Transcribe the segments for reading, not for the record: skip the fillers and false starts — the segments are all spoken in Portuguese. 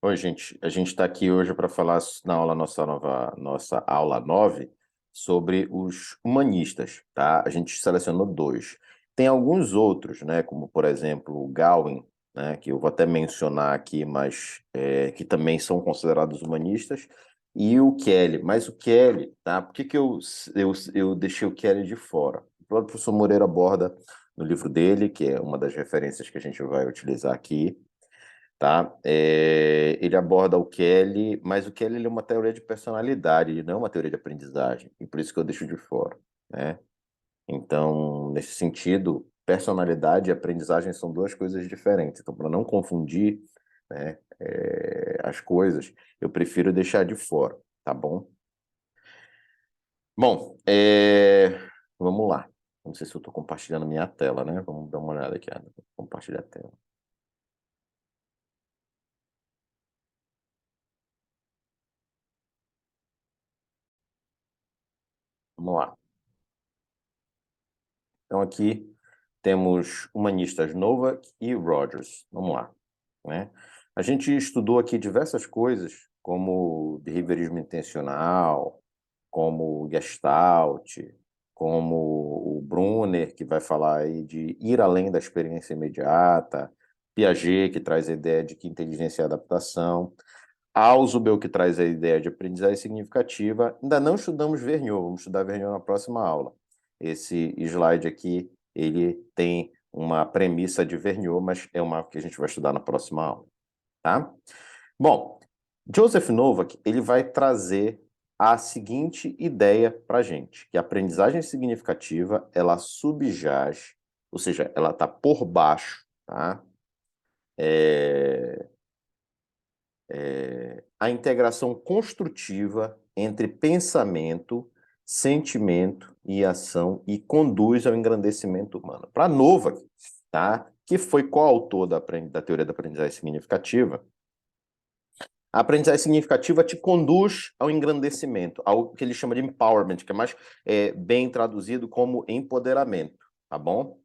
Oi, gente. A gente está aqui hoje para falar na aula nossa aula 9 sobre os humanistas, tá? A gente selecionou dois. Tem alguns outros, né? Como, por exemplo, o Galwin, né? Que eu vou até mencionar aqui, mas que também são considerados humanistas, e o Kelly. Mas o Kelly, tá? Por que que eu deixei o Kelly de fora? O próprio professor Moreira aborda no livro dele, que é uma das referências que a gente vai utilizar aqui, tá? Ele aborda o Kelly, mas o Kelly ele é uma teoria de personalidade, ele não é uma teoria de aprendizagem, e por isso que eu deixo de fora, né? Então, nesse sentido, personalidade e aprendizagem são duas coisas diferentes. Então, para não confundir, né, as coisas, eu prefiro deixar de fora, tá bom? Bom, vamos lá. Não sei se eu estou compartilhando minha tela, né? Vamos dar uma olhada aqui. Compartilhar a tela. Vamos lá. Então, aqui temos humanistas Novak e Rogers. Vamos lá, né? A gente estudou aqui diversas coisas, como behaviorismo intencional, como Gestalt, como o Brunner, que vai falar aí de ir além da experiência imediata, Piaget, que traz a ideia de que inteligência é adaptação, Ausubel, que traz a ideia de aprendizagem significativa. Ainda não estudamos Vergniaud, vamos estudar Vergniaud na próxima aula. Esse slide aqui, ele tem uma premissa de Vergniaud, mas é uma que a gente vai estudar na próxima aula, tá? Bom, Joseph Novak, ele vai trazer a seguinte ideia para a gente, que a aprendizagem significativa, ela subjaz, ou seja, ela está por baixo, tá? A integração construtiva entre pensamento, sentimento e ação e conduz ao engrandecimento humano. Para Novak, tá? Que foi coautor da teoria da aprendizagem significativa, a aprendizagem significativa te conduz ao engrandecimento, ao que ele chama de empowerment, que é mais bem traduzido como empoderamento, tá bom?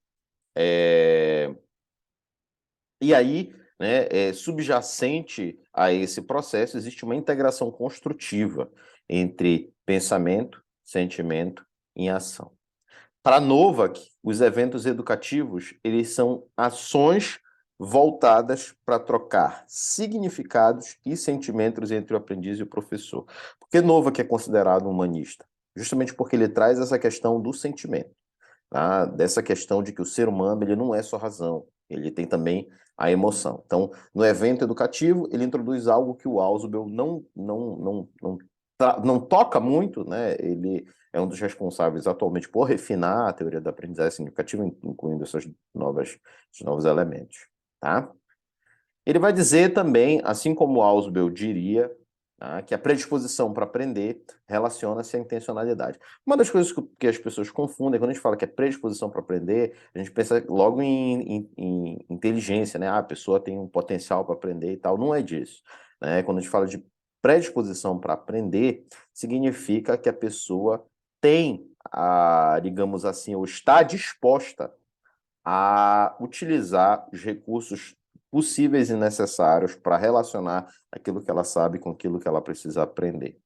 E aí, né, subjacente a esse processo, existe uma integração construtiva entre pensamento, sentimento e ação. Para Novak, os eventos educativos, eles são ações voltadas para trocar significados e sentimentos entre o aprendiz e o professor. Por que Novak é considerado humanista? Justamente porque ele traz essa questão do sentimento, tá? Dessa questão de que o ser humano ele não é só razão, ele tem também a emoção. Então, no evento educativo, ele introduz algo que o Ausubel não toca muito, né? Ele é um dos responsáveis atualmente por refinar a teoria da aprendizagem significativa, incluindo esses novos elementos, tá? Ele vai dizer também, assim como Ausubel diria, tá, que a predisposição para aprender relaciona-se à intencionalidade. Uma das coisas que as pessoas confundem, quando a gente fala que é predisposição para aprender, a gente pensa logo em inteligência, né? Ah, a pessoa tem um potencial para aprender e tal. Não é disso, né? Quando a gente fala de predisposição para aprender, significa que a pessoa tem, digamos assim, ou está disposta a utilizar os recursos possíveis e necessários para relacionar aquilo que ela sabe com aquilo que ela precisa aprender.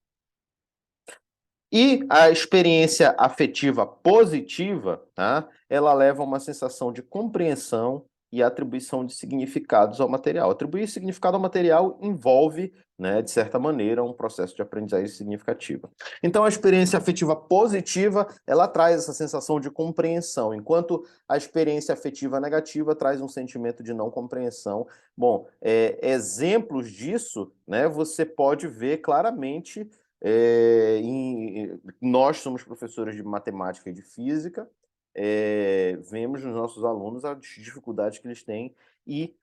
E a experiência afetiva positiva, tá? Ela leva a uma sensação de compreensão e atribuição de significados ao material. Atribuir significado ao material envolve, né, de certa maneira, um processo de aprendizagem significativa. Então, a experiência afetiva positiva, ela traz essa sensação de compreensão, enquanto a experiência afetiva negativa traz um sentimento de não compreensão. Bom, exemplos disso, né, você pode ver claramente nós somos professores de matemática e de física, vemos nos nossos alunos as dificuldades que eles têm e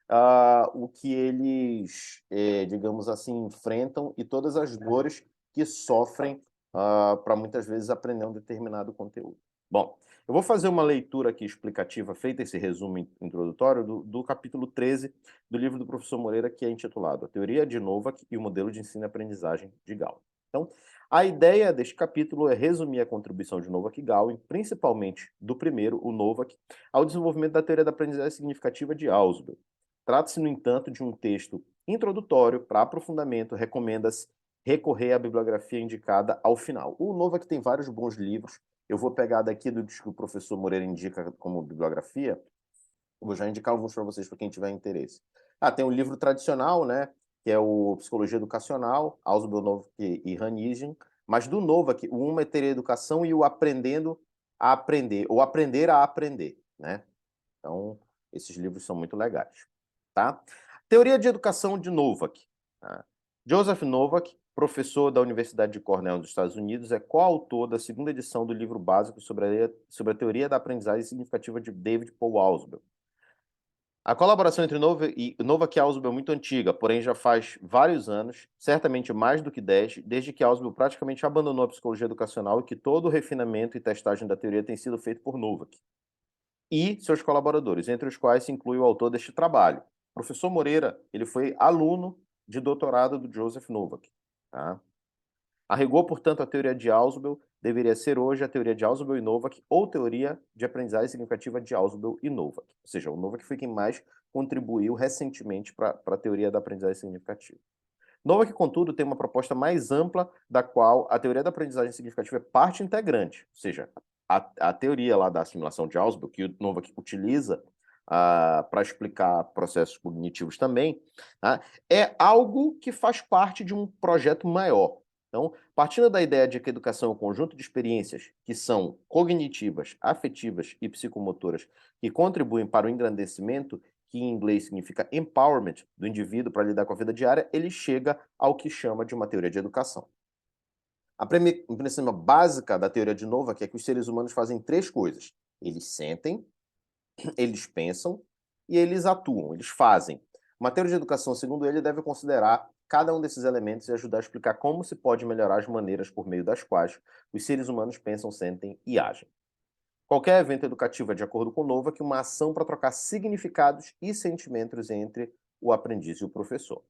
o que eles, digamos assim, enfrentam e todas as dores que sofrem para muitas vezes aprender um determinado conteúdo. Bom, eu vou fazer uma leitura aqui explicativa, feita esse resumo introdutório, do capítulo 13 do livro do professor Moreira, que é intitulado A Teoria de Novak e o Modelo de Ensino e Aprendizagem de Gall. Então, a ideia deste capítulo é resumir a contribuição de Novak e Galwin, principalmente do primeiro, o Novak, ao desenvolvimento da teoria da aprendizagem significativa de Ausubel. Trata-se, no entanto, de um texto introdutório para aprofundamento, recomenda-se recorrer à bibliografia indicada ao final. O Novak tem vários bons livros. Eu vou pegar daqui do que o professor Moreira indica como bibliografia. Vou já indicar alguns para vocês, para quem tiver interesse. Tem um livro tradicional, né, que é o Psicologia Educacional, Ausubel, Novak e Hannigan, mas do Novak, o Uma é Ter Educação e o Aprendendo a Aprender, ou Aprender a Aprender, né? Então, esses livros são muito legais, tá? Teoria de Educação de Novak. Tá? Joseph Novak, professor da Universidade de Cornell dos Estados Unidos, é coautor da segunda edição do livro básico sobre a teoria da aprendizagem significativa de David Paul Ausubel. A colaboração entre Novak e Ausubel é muito antiga, porém já faz vários anos, certamente mais do que 10, desde que Ausubel praticamente abandonou a psicologia educacional e que todo o refinamento e testagem da teoria tem sido feito por Novak e seus colaboradores, entre os quais se inclui o autor deste trabalho. O professor Moreira, ele foi aluno de doutorado do Joseph Novak. Tá? A rigor, portanto, a teoria de Ausubel deveria ser hoje a teoria de Ausubel e Novak ou teoria de aprendizagem significativa de Ausubel e Novak. Ou seja, o Novak foi quem mais contribuiu recentemente para a teoria da aprendizagem significativa. Novak, contudo, tem uma proposta mais ampla, da qual a teoria da aprendizagem significativa é parte integrante, ou seja, a teoria lá da assimilação de Ausubel, que o Novak utiliza para explicar processos cognitivos também, tá? É algo que faz parte de um projeto maior. Então, partindo da ideia de que a educação é um conjunto de experiências que são cognitivas, afetivas e psicomotoras que contribuem para o engrandecimento, que em inglês significa empowerment do indivíduo para lidar com a vida diária, ele chega ao que chama de uma teoria de educação. A premissa básica da teoria de Novak é que os seres humanos fazem três coisas. Eles sentem, eles pensam e eles atuam, eles fazem. Uma teoria de educação, segundo ele, deve considerar cada um desses elementos e ajudar a explicar como se pode melhorar as maneiras por meio das quais os seres humanos pensam, sentem e agem. Qualquer evento educativo é, de acordo com Novak, uma ação para trocar significados e sentimentos entre o aprendiz e o professor.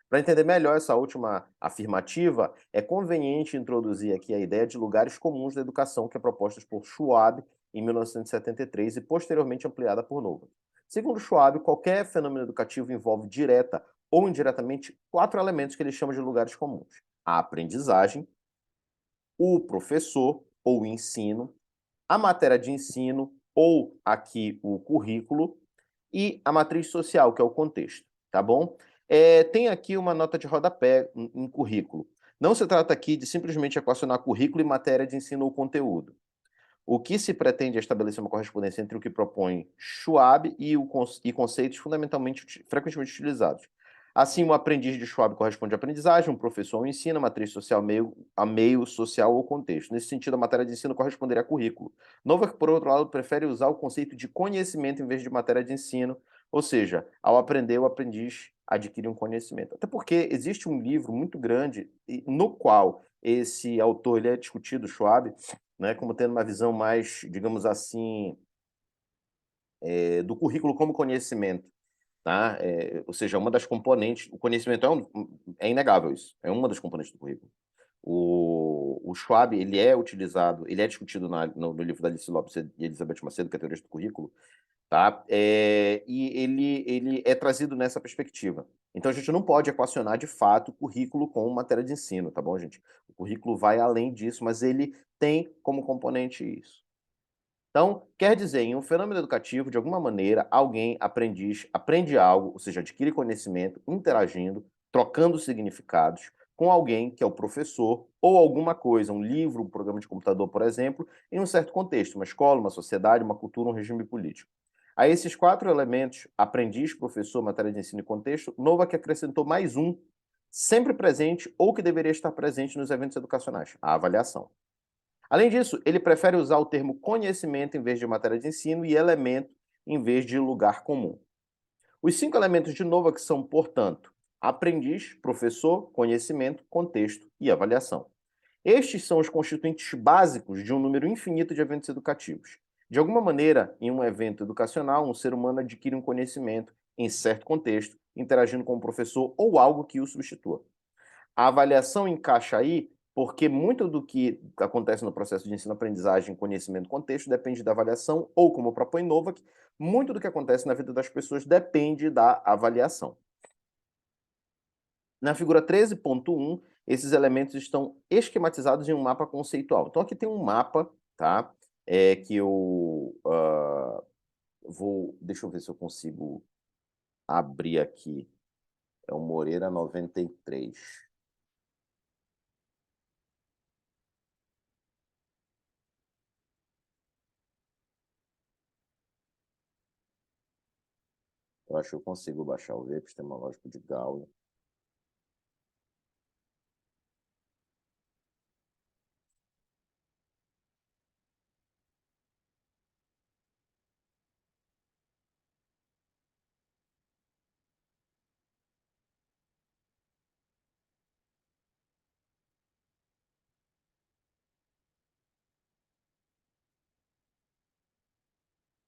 Para entender melhor essa última afirmativa, é conveniente introduzir aqui a ideia de lugares comuns da educação que é proposta por Schwab em 1973 e posteriormente ampliada por Novak. Segundo Schwab, qualquer fenômeno educativo envolve direta ou indiretamente 4 elementos que ele chama de lugares comuns: a aprendizagem, o professor ou o ensino, a matéria de ensino, ou aqui o currículo, e a matriz social, que é o contexto, tá bom? Tem aqui uma nota de rodapé em currículo. Não se trata aqui de simplesmente equacionar currículo e matéria de ensino ou conteúdo. O que se pretende é estabelecer uma correspondência entre o que propõe Schwab e conceitos frequentemente utilizados. Assim, o aprendiz de Schwab corresponde à aprendizagem, um professor ao ensino, a matriz social a meio social ou contexto. Nesse sentido, a matéria de ensino corresponderia a currículo. Novak, por outro lado, prefere usar o conceito de conhecimento em vez de matéria de ensino, ou seja, ao aprender, o aprendiz adquire um conhecimento. Até porque existe um livro muito grande no qual esse autor ele é discutido, Schwab, né, como tendo uma visão mais, digamos assim, do currículo como conhecimento. Tá? Ou seja, uma das componentes, o conhecimento é inegável isso, é uma das componentes do currículo. O Schwab, ele é utilizado, ele é discutido no livro da Alice Lopes e Elizabeth Macedo, que é a teoria do currículo, tá? E ele é trazido nessa perspectiva. Então, a gente não pode equacionar, de fato, o currículo com matéria de ensino, tá bom, gente? O currículo vai além disso, mas ele tem como componente isso. Então, quer dizer, em um fenômeno educativo, de alguma maneira, alguém, aprendiz, aprende algo, ou seja, adquire conhecimento, interagindo, trocando significados com alguém que é o professor ou alguma coisa, um livro, um programa de computador, por exemplo, em um certo contexto, uma escola, uma sociedade, uma cultura, um regime político. A esses 4 elementos, aprendiz, professor, matéria de ensino e contexto, Novak acrescentou mais um, sempre presente ou que deveria estar presente nos eventos educacionais, a avaliação. Além disso, ele prefere usar o termo conhecimento em vez de matéria de ensino e elemento em vez de lugar comum. Os 5 elementos de Novak são, portanto, aprendiz, professor, conhecimento, contexto e avaliação. Estes são os constituintes básicos de um número infinito de eventos educativos. De alguma maneira, em um evento educacional, um ser humano adquire um conhecimento em certo contexto, interagindo com o professor ou algo que o substitua. A avaliação encaixa aí porque muito do que acontece no processo de ensino-aprendizagem, conhecimento, contexto, depende da avaliação, ou como propõe Novak, muito do que acontece na vida das pessoas depende da avaliação. Na figura 13.1, esses elementos estão esquematizados em um mapa conceitual. Então, aqui tem um mapa, tá? Que eu vou... Deixa eu ver se eu consigo abrir aqui. É o Moreira 93. Eu acho que eu consigo baixar o V epistemológico de Gauss.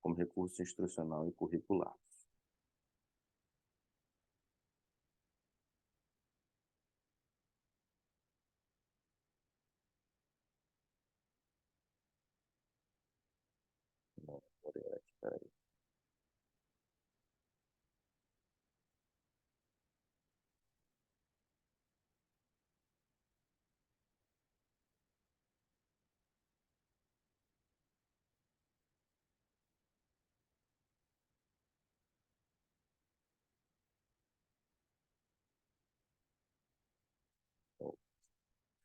Como recurso instrucional e curricular. Não, Moreira, espera aí.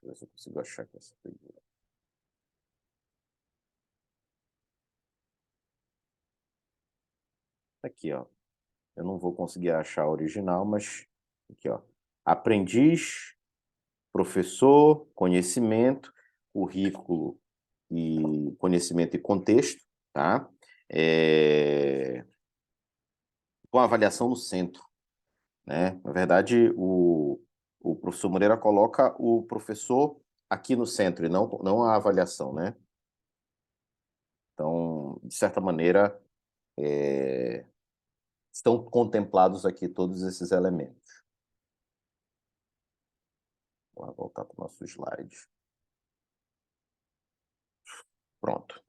Deixa eu ver se eu consigo achar aqui essa figura. Aqui, ó. Eu não vou conseguir achar a original, mas aqui, ó. Aprendiz, professor, conhecimento, currículo e conhecimento e contexto, tá? Com a avaliação no centro, né? Na verdade, o professor Moreira coloca o professor aqui no centro e não a avaliação, né? Então, de certa maneira, estão contemplados aqui todos esses elementos. Vou voltar para o nosso slide. Pronto.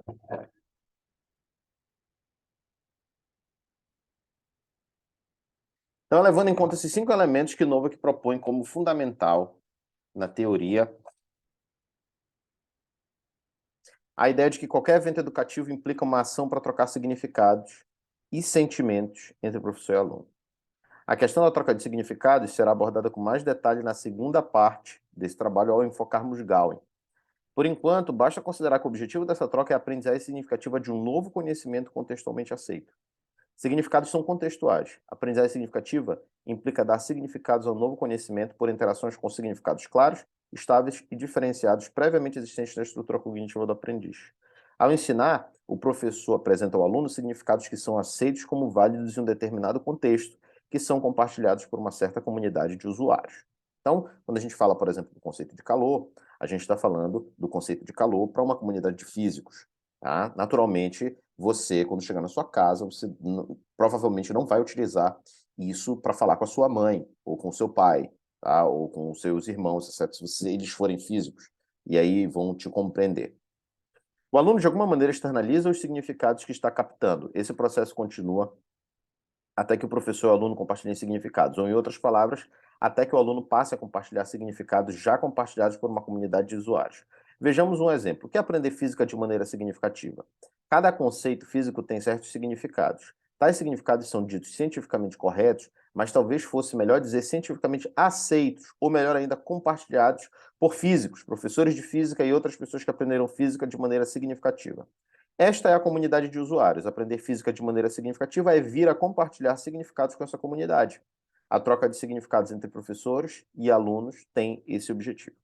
Então, levando em conta esses 5 elementos que Novak propõe como fundamental na teoria, a ideia de que qualquer evento educativo implica uma ação para trocar significados e sentimentos entre professor e aluno. A questão da troca de significados será abordada com mais detalhe na segunda parte desse trabalho ao enfocarmos Gowing. Por enquanto, basta considerar que o objetivo dessa troca é a aprendizagem significativa de um novo conhecimento contextualmente aceito. Significados são contextuais. A aprendizagem significativa implica dar significados ao novo conhecimento por interações com significados claros, estáveis e diferenciados previamente existentes na estrutura cognitiva do aprendiz. Ao ensinar, o professor apresenta ao aluno significados que são aceitos como válidos em um determinado contexto, que são compartilhados por uma certa comunidade de usuários. Então, quando a gente fala, por exemplo, do conceito de calor, a gente está falando do conceito de calor para uma comunidade de físicos. Tá? Naturalmente, você, quando chegar na sua casa, você provavelmente não vai utilizar isso para falar com a sua mãe, ou com o seu pai, tá? Ou com os seus irmãos, exceto se eles forem físicos, e aí vão te compreender. O aluno, de alguma maneira, externaliza os significados que está captando. Esse processo continua até que o professor e o aluno compartilhem significados, ou, em outras palavras, até que o aluno passe a compartilhar significados já compartilhados por uma comunidade de usuários. Vejamos um exemplo. O que é aprender física de maneira significativa? Cada conceito físico tem certos significados. Tais significados são ditos cientificamente corretos, mas talvez fosse melhor dizer cientificamente aceitos, ou melhor ainda, compartilhados por físicos, professores de física e outras pessoas que aprenderam física de maneira significativa. Esta é a comunidade de usuários. Aprender física de maneira significativa é vir a compartilhar significados com essa comunidade. A troca de significados entre professores e alunos tem esse objetivo.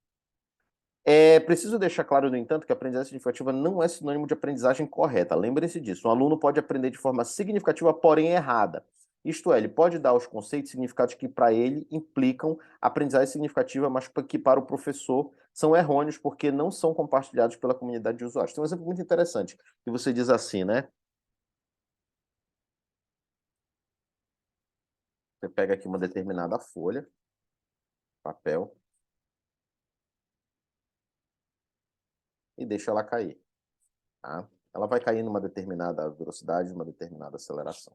É preciso deixar claro, no entanto, que a aprendizagem significativa não é sinônimo de aprendizagem correta. Lembre-se disso. Um aluno pode aprender de forma significativa, porém errada. Isto é, ele pode dar os conceitos significados que para ele implicam aprendizagem significativa, mas que para o professor são errôneos porque não são compartilhados pela comunidade de usuários. Tem um exemplo muito interessante, que você diz assim, né? Você pega aqui uma determinada folha, papel, e deixa ela cair. Tá? Ela vai cair numa determinada velocidade, numa determinada aceleração.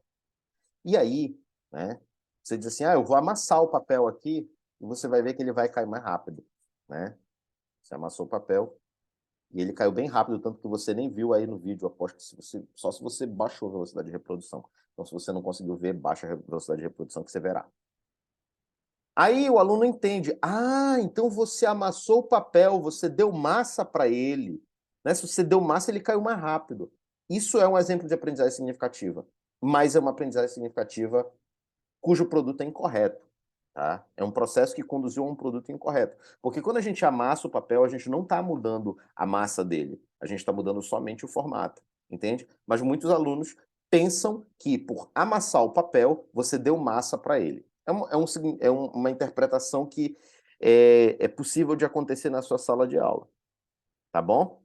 E aí, né, você diz assim, eu vou amassar o papel aqui e você vai ver que ele vai cair mais rápido, né? Você amassou o papel e ele caiu bem rápido, tanto que você nem viu aí no vídeo. Aposto que só se você baixou a velocidade de reprodução. Então, se você não conseguiu ver, baixa a velocidade de reprodução que você verá. Aí o aluno entende, então você amassou o papel, você deu massa para ele, né? Se você deu massa, ele caiu mais rápido. Isso é um exemplo de aprendizagem significativa, mas é uma aprendizagem significativa cujo produto é incorreto, tá? É um processo que conduziu a um produto incorreto. Porque quando a gente amassa o papel, a gente não está mudando a massa dele, a gente está mudando somente o formato, entende? Mas muitos alunos pensam que por amassar o papel, você deu massa para ele. Uma interpretação que é possível de acontecer na sua sala de aula, tá bom?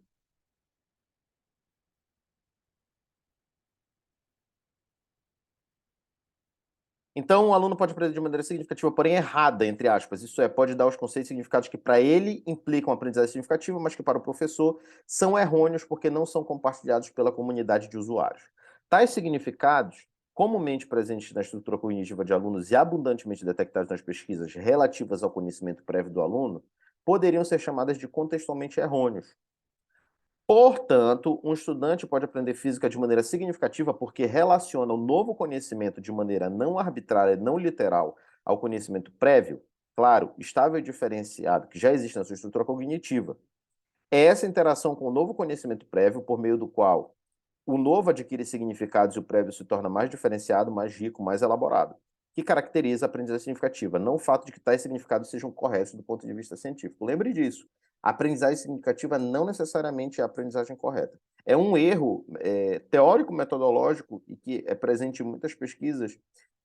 Então, o aluno pode aprender de maneira significativa, porém errada, entre aspas. Isso é, pode dar os conceitos e significados que para ele implicam aprendizagem significativa, mas que para o professor são errôneos porque não são compartilhados pela comunidade de usuários. Tais significados, comumente presentes na estrutura cognitiva de alunos e abundantemente detectados nas pesquisas relativas ao conhecimento prévio do aluno, poderiam ser chamadas de contextualmente errôneos. Portanto, um estudante pode aprender física de maneira significativa porque relaciona o novo conhecimento de maneira não arbitrária e não literal ao conhecimento prévio, claro, estável e diferenciado, que já existe na sua estrutura cognitiva. É essa interação com o novo conhecimento prévio, por meio do qual o novo adquire significados e o prévio se torna mais diferenciado, mais rico, mais elaborado, que caracteriza a aprendizagem significativa, não o fato de que tais significados sejam corretos do ponto de vista científico. Lembre disso. A aprendizagem significativa não necessariamente é a aprendizagem correta. É um erro teórico-metodológico e que é presente em muitas pesquisas,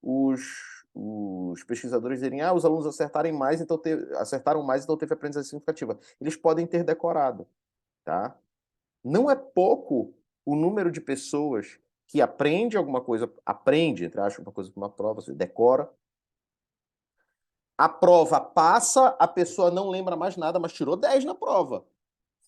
os pesquisadores dizerem, os alunos acertaram mais, então teve aprendizagem significativa. Eles podem ter decorado, tá? Não é pouco o número de pessoas que aprende, entre aspas, uma coisa para uma prova, você decora. A prova passa, a pessoa não lembra mais nada, mas tirou 10 na prova.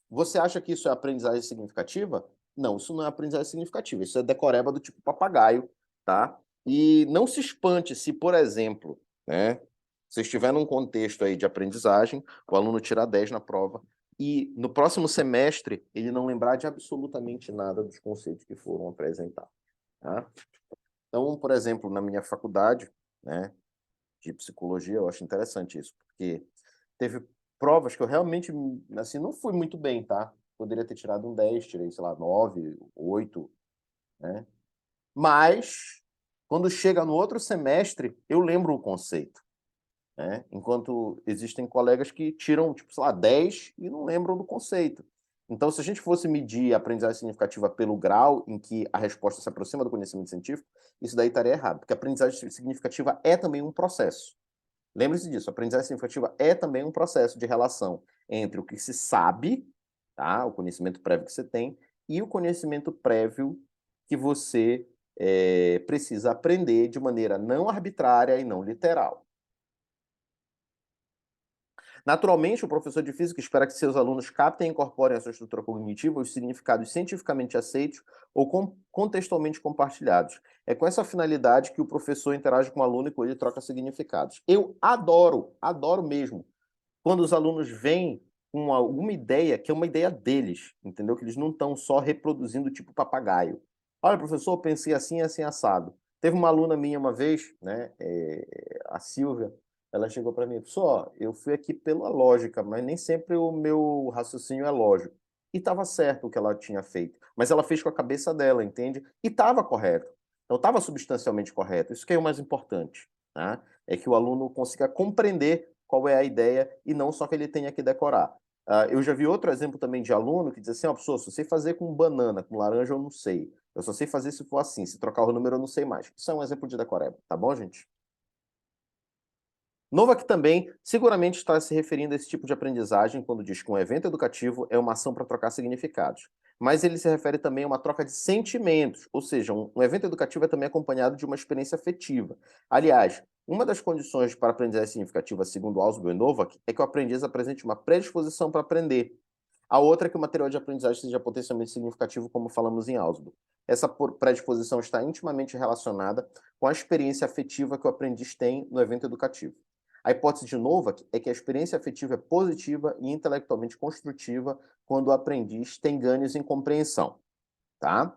Você acha que isso é aprendizagem significativa? Não, isso não é aprendizagem significativa, isso é decoreba do tipo papagaio, tá? E não se espante se, por exemplo, né, você estiver num contexto aí de aprendizagem, o aluno tirar 10 na prova, e no próximo semestre ele não lembrar de absolutamente nada dos conceitos que foram apresentados, tá? Então, por exemplo, na minha faculdade, né, de psicologia, eu acho interessante isso, porque teve provas que eu realmente, assim, não fui muito bem, tá? Poderia ter tirado um 10, tirei, sei lá, 9, 8, né? Mas, quando chega no outro semestre, eu lembro o conceito, né? Enquanto existem colegas que tiram, tipo, sei lá, 10 e não lembram do conceito. Então, se a gente fosse medir a aprendizagem significativa pelo grau em que a resposta se aproxima do conhecimento científico, isso daí estaria errado, porque a aprendizagem significativa é também um processo. Lembre-se disso, a aprendizagem significativa é também um processo de relação entre o que se sabe, tá? O conhecimento prévio que você tem, e o conhecimento prévio que você precisa aprender de maneira não arbitrária e não literal. Naturalmente, o professor de física espera que seus alunos captem e incorporem à sua estrutura cognitiva os significados cientificamente aceitos ou contextualmente compartilhados. É com essa finalidade que o professor interage com o aluno e com ele troca significados. Eu adoro mesmo, quando os alunos vêm com alguma ideia que é uma ideia deles, entendeu? Que eles não estão só reproduzindo tipo papagaio. Olha, professor, eu pensei assim, assim, assado. Teve uma aluna minha uma vez, né, a Silvia, ela chegou para mim, professor, eu fui aqui pela lógica, mas nem sempre o meu raciocínio é lógico. E estava certo o que ela tinha feito, mas ela fez com a cabeça dela, entende? E estava correto. Então estava substancialmente correto. Isso que é o mais importante, né? É que o aluno consiga compreender qual é a ideia e não só que ele tenha que decorar. Eu já vi outro exemplo também de aluno que diz assim, professor, se eu sei fazer com banana, com laranja, eu não sei. Eu só sei fazer se for assim. Se trocar o número, eu não sei mais. Isso é um exemplo de decoreba, tá bom, gente? Novak também seguramente está se referindo a esse tipo de aprendizagem quando diz que um evento educativo é uma ação para trocar significados. Mas ele se refere também a uma troca de sentimentos, ou seja, um evento educativo é também acompanhado de uma experiência afetiva. Aliás, uma das condições para a aprendizagem significativa, segundo Ausubel e Novak, é que o aprendiz apresente uma predisposição para aprender. A outra é que o material de aprendizagem seja potencialmente significativo, como falamos em Ausubel. Essa predisposição está intimamente relacionada com a experiência afetiva que o aprendiz tem no evento educativo. A hipótese de Novak é que a experiência afetiva é positiva e intelectualmente construtiva quando o aprendiz tem ganhos em compreensão, tá?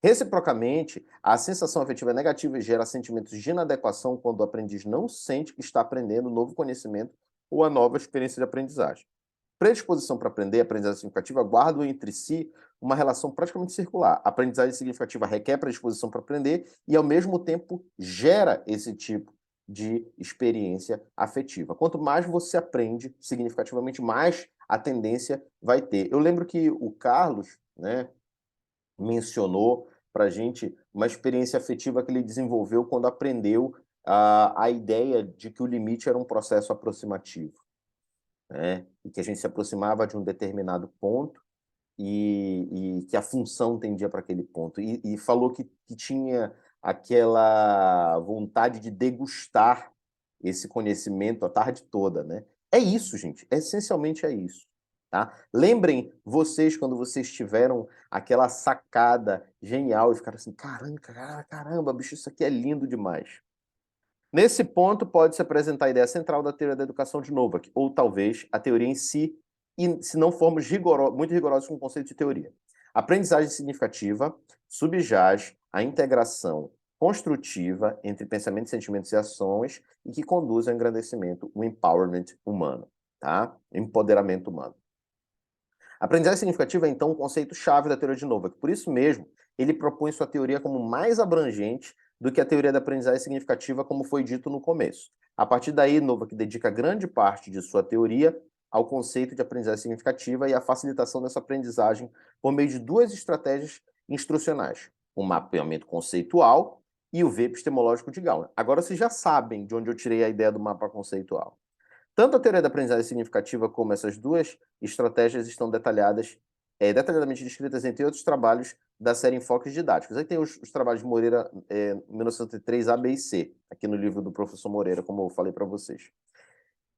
Reciprocamente, a sensação afetiva é negativa e gera sentimentos de inadequação quando o aprendiz não sente que está aprendendo um novo conhecimento ou a nova experiência de aprendizagem. Predisposição para aprender e aprendizagem significativa guardam entre si uma relação praticamente circular. A aprendizagem significativa requer predisposição para aprender e, ao mesmo tempo, gera esse tipo de experiência afetiva. Quanto mais você aprende, significativamente, mais a tendência vai ter. Eu lembro que o Carlos, né, mencionou para a gente uma experiência afetiva que ele desenvolveu quando aprendeu a ideia de que o limite era um processo aproximativo, né? E que a gente se aproximava de um determinado ponto e que a função tendia para aquele ponto. E falou que tinha aquela vontade de degustar esse conhecimento a tarde toda, né? É isso, gente. Essencialmente é isso. Tá? Lembrem vocês quando vocês tiveram aquela sacada genial e ficaram assim, caramba, bicho, isso aqui é lindo demais. Nesse ponto, pode-se apresentar a ideia central da teoria da educação de Novak, ou talvez a teoria em si, e se não formos muito rigorosos com o conceito de teoria. A aprendizagem significativa subjaz à integração construtiva entre pensamentos, sentimentos e ações e que conduz ao engrandecimento, o empowerment humano, tá? Empoderamento humano. A aprendizagem significativa é, então, um conceito-chave da teoria de Novak. Por isso mesmo, ele propõe sua teoria como mais abrangente do que a teoria da aprendizagem significativa, como foi dito no começo. A partir daí, Novak dedica grande parte de sua teoria ao conceito de aprendizagem significativa e à facilitação dessa aprendizagem por meio de duas estratégias instrucionais: o mapeamento conceitual e o V epistemológico de Gauss. Agora vocês já sabem de onde eu tirei a ideia do mapa conceitual. Tanto a teoria da aprendizagem significativa como essas duas estratégias estão detalhadamente descritas entre outros trabalhos da série Enfoques Didáticos. Aí tem os trabalhos de Moreira, 1903, A, B e C, aqui no livro do professor Moreira, como eu falei para vocês.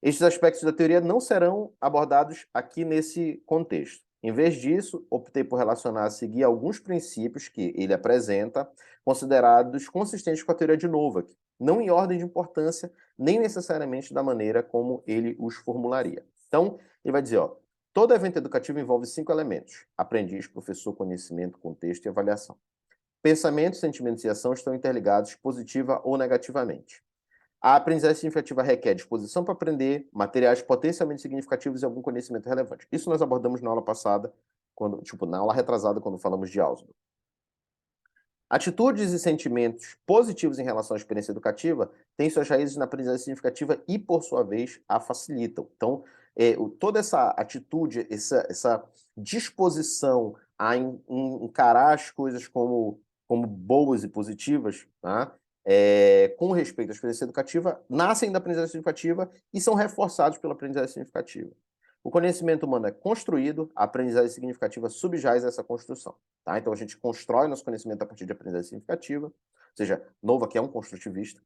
Estes aspectos da teoria não serão abordados aqui nesse contexto. Em vez disso, optei por relacionar a seguir alguns princípios que ele apresenta, considerados consistentes com a teoria de Novak, não em ordem de importância, nem necessariamente da maneira como ele os formularia. Então, ele vai dizer, ó, todo evento educativo envolve 5 elementos: aprendiz, professor, conhecimento, contexto e avaliação. Pensamentos, sentimentos e ação estão interligados positiva ou negativamente. A aprendizagem significativa requer disposição para aprender, materiais potencialmente significativos e algum conhecimento relevante. Isso nós abordamos na aula passada, na aula retrasada, quando falamos de Ausubel. Atitudes e sentimentos positivos em relação à experiência educativa têm suas raízes na aprendizagem significativa e, por sua vez, a facilitam. Então, toda essa atitude, essa disposição a encarar as coisas como boas e positivas, tá? Com respeito à experiência educativa, nascem da aprendizagem significativa e são reforçados pela aprendizagem significativa. O conhecimento humano é construído, a aprendizagem significativa subjaz essa construção. Tá? Então, a gente constrói nosso conhecimento a partir de aprendizagem significativa, ou seja, Novak é um construtivista.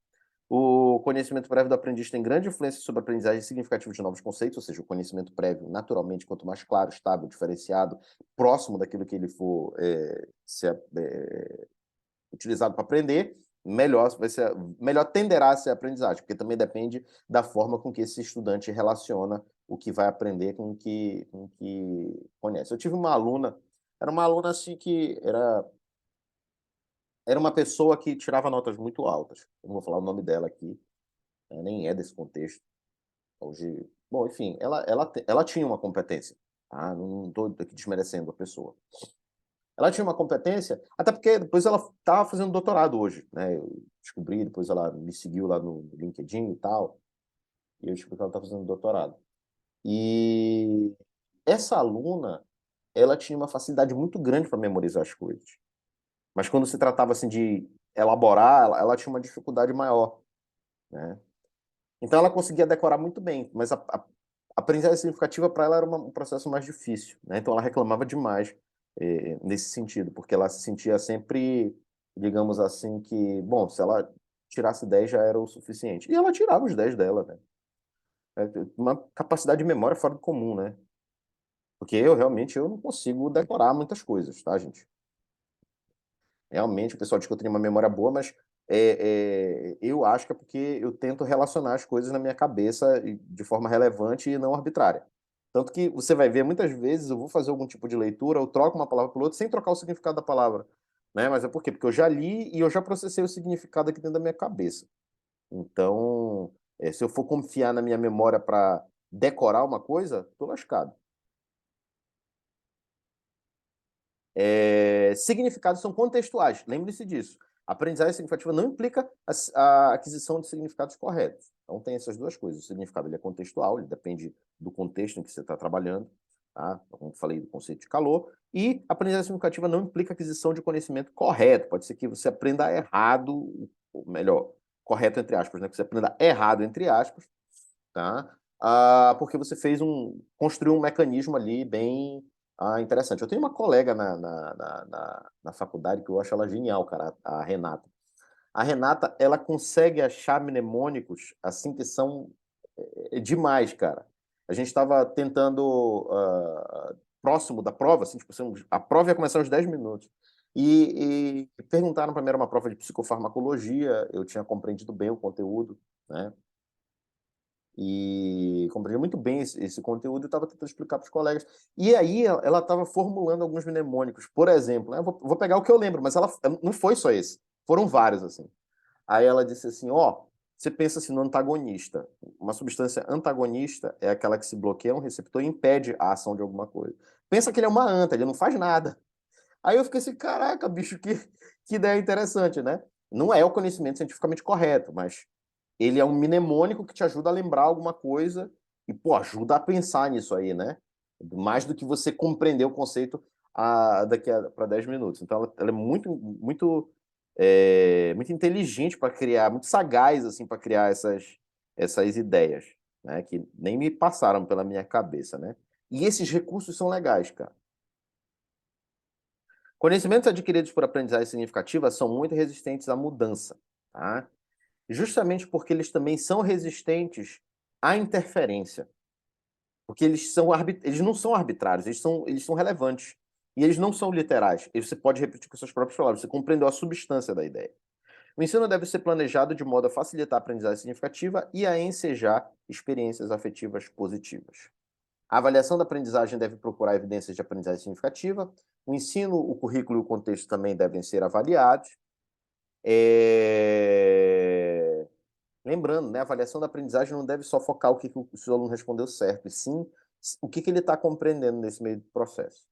O conhecimento prévio do aprendiz tem grande influência sobre a aprendizagem significativa de novos conceitos, ou seja, o conhecimento prévio, naturalmente, quanto mais claro, estável, diferenciado, próximo daquilo que ele for utilizado para aprender, melhor tenderá a ser a aprendizagem, porque também depende da forma com que esse estudante relaciona o que vai aprender com o que conhece. Eu tive uma aluna, era uma aluna assim que era uma pessoa que tirava notas muito altas. Eu não vou falar o nome dela aqui, nem é desse contexto. Hoje, bom, enfim, ela tinha uma competência, tá? Não estou aqui desmerecendo a pessoa. Ela tinha uma competência, até porque depois ela estava fazendo doutorado hoje, né? Eu descobri, depois ela me seguiu lá no LinkedIn e tal, e eu descobri que ela estava fazendo doutorado. E essa aluna, ela tinha uma facilidade muito grande para memorizar as coisas. Mas quando se tratava assim de elaborar, ela tinha uma dificuldade maior, né? Então ela conseguia decorar muito bem, mas a aprendizagem significativa para ela era um processo mais difícil, né? Então ela reclamava demais nesse sentido, porque ela se sentia sempre, digamos assim, que, bom, se ela tirasse 10 já era o suficiente. E ela tirava os 10 dela, né? Uma capacidade de memória fora do comum, né? Porque eu não consigo decorar muitas coisas, tá, gente? Realmente o pessoal diz que eu tenho uma memória boa, mas eu acho que é porque eu tento relacionar as coisas na minha cabeça de forma relevante e não arbitrária. Tanto que você vai ver, muitas vezes eu vou fazer algum tipo de leitura, eu troco uma palavra por outra sem trocar o significado da palavra. Né? Mas é por quê? Porque eu já li e eu já processei o significado aqui dentro da minha cabeça. Então, se eu for confiar na minha memória para decorar uma coisa, tô lascado. Significados são contextuais, lembre-se disso. A aprendizagem significativa não implica a aquisição de significados corretos. Então, tem essas duas coisas. O significado ele é contextual, ele depende do contexto em que você está trabalhando. Tá? Como eu falei do conceito de calor. E a aprendizagem significativa não implica aquisição de conhecimento correto. Pode ser que você aprenda errado, ou melhor, correto entre aspas, né? Que você aprenda errado entre aspas, tá? Porque você construiu um mecanismo ali bem interessante. Eu tenho uma colega na faculdade que eu acho ela genial, cara, a Renata. A Renata, ela consegue achar mnemônicos assim que são demais, cara. A gente estava tentando próximo da prova, assim, tipo, a prova ia começar uns 10 minutos. E perguntaram para mim, era uma prova de psicofarmacologia, eu tinha compreendido bem o conteúdo, né? E compreendi muito bem esse conteúdo e estava tentando explicar para os colegas. E aí ela estava formulando alguns mnemônicos. Por exemplo, né, vou pegar o que eu lembro, mas ela não foi só esse. Foram vários, assim. Aí ela disse assim, ó, você pensa assim no antagonista. Uma substância antagonista é aquela que se bloqueia um receptor e impede a ação de alguma coisa. Pensa que ele é uma anta, ele não faz nada. Aí eu fiquei assim, caraca, bicho, que ideia interessante, né? Não é o conhecimento cientificamente correto, mas ele é um mnemônico que te ajuda a lembrar alguma coisa e, pô, ajuda a pensar nisso aí, né? Mais do que você compreender o conceito daqui para 10 minutos. Então, ela é muito inteligente para criar, muito sagaz, assim, para criar essas ideias, né? Que nem me passaram pela minha cabeça, né? E esses recursos são legais, cara. Conhecimentos adquiridos por aprendizagem significativa são muito resistentes à mudança, tá? Justamente porque eles também são resistentes à interferência. Porque eles não são arbitrários, eles são relevantes. E eles não são literais. E você pode repetir com suas próprias palavras, você compreendeu a substância da ideia. O ensino deve ser planejado de modo a facilitar a aprendizagem significativa e a ensejar experiências afetivas positivas. A avaliação da aprendizagem deve procurar evidências de aprendizagem significativa. O ensino, o currículo e o contexto também devem ser avaliados. Lembrando, né, a avaliação da aprendizagem não deve só focar o que o seu aluno respondeu certo, e sim o que ele está compreendendo nesse meio do processo.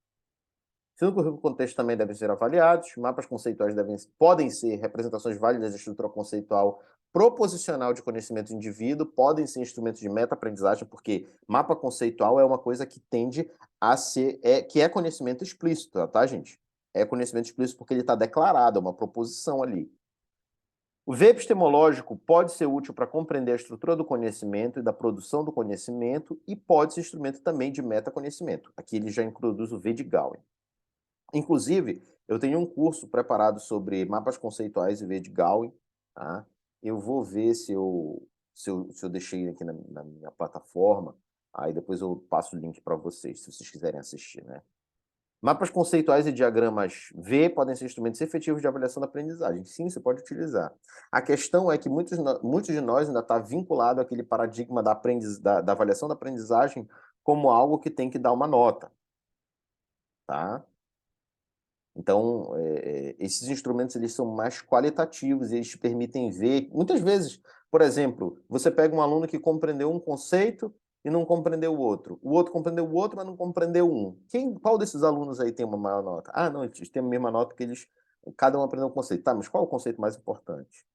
Ensino, currículo e contexto também devem ser avaliados. Mapas conceituais podem ser representações válidas da estrutura conceitual proposicional de conhecimento do indivíduo, podem ser instrumentos de meta-aprendizagem, porque mapa conceitual é uma coisa que tende a ser, que é conhecimento explícito, tá, gente? É conhecimento explícito porque ele está declarado, é uma proposição ali. O V epistemológico pode ser útil para compreender a estrutura do conhecimento e da produção do conhecimento e pode ser instrumento também de metaconhecimento. Aqui ele já introduz o V de Gowing. Inclusive, eu tenho um curso preparado sobre mapas conceituais e V de Gowing. Tá? Eu vou ver se eu deixei aqui na minha plataforma, aí depois eu passo o link para vocês, se vocês quiserem assistir, né? Mapas conceituais e diagramas V podem ser instrumentos efetivos de avaliação da aprendizagem. Sim, você pode utilizar. A questão é que muitos de nós ainda está vinculado àquele paradigma da avaliação da aprendizagem como algo que tem que dar uma nota. Tá? Então, esses instrumentos eles são mais qualitativos, eles te permitem ver. Muitas vezes, por exemplo, você pega um aluno que compreendeu um conceito e não compreendeu o outro. O outro compreendeu o outro, mas não compreendeu um. Qual desses alunos aí tem uma maior nota? Ah, não, eles têm a mesma nota porque cada um aprendeu um conceito. Tá, mas qual é o conceito mais importante?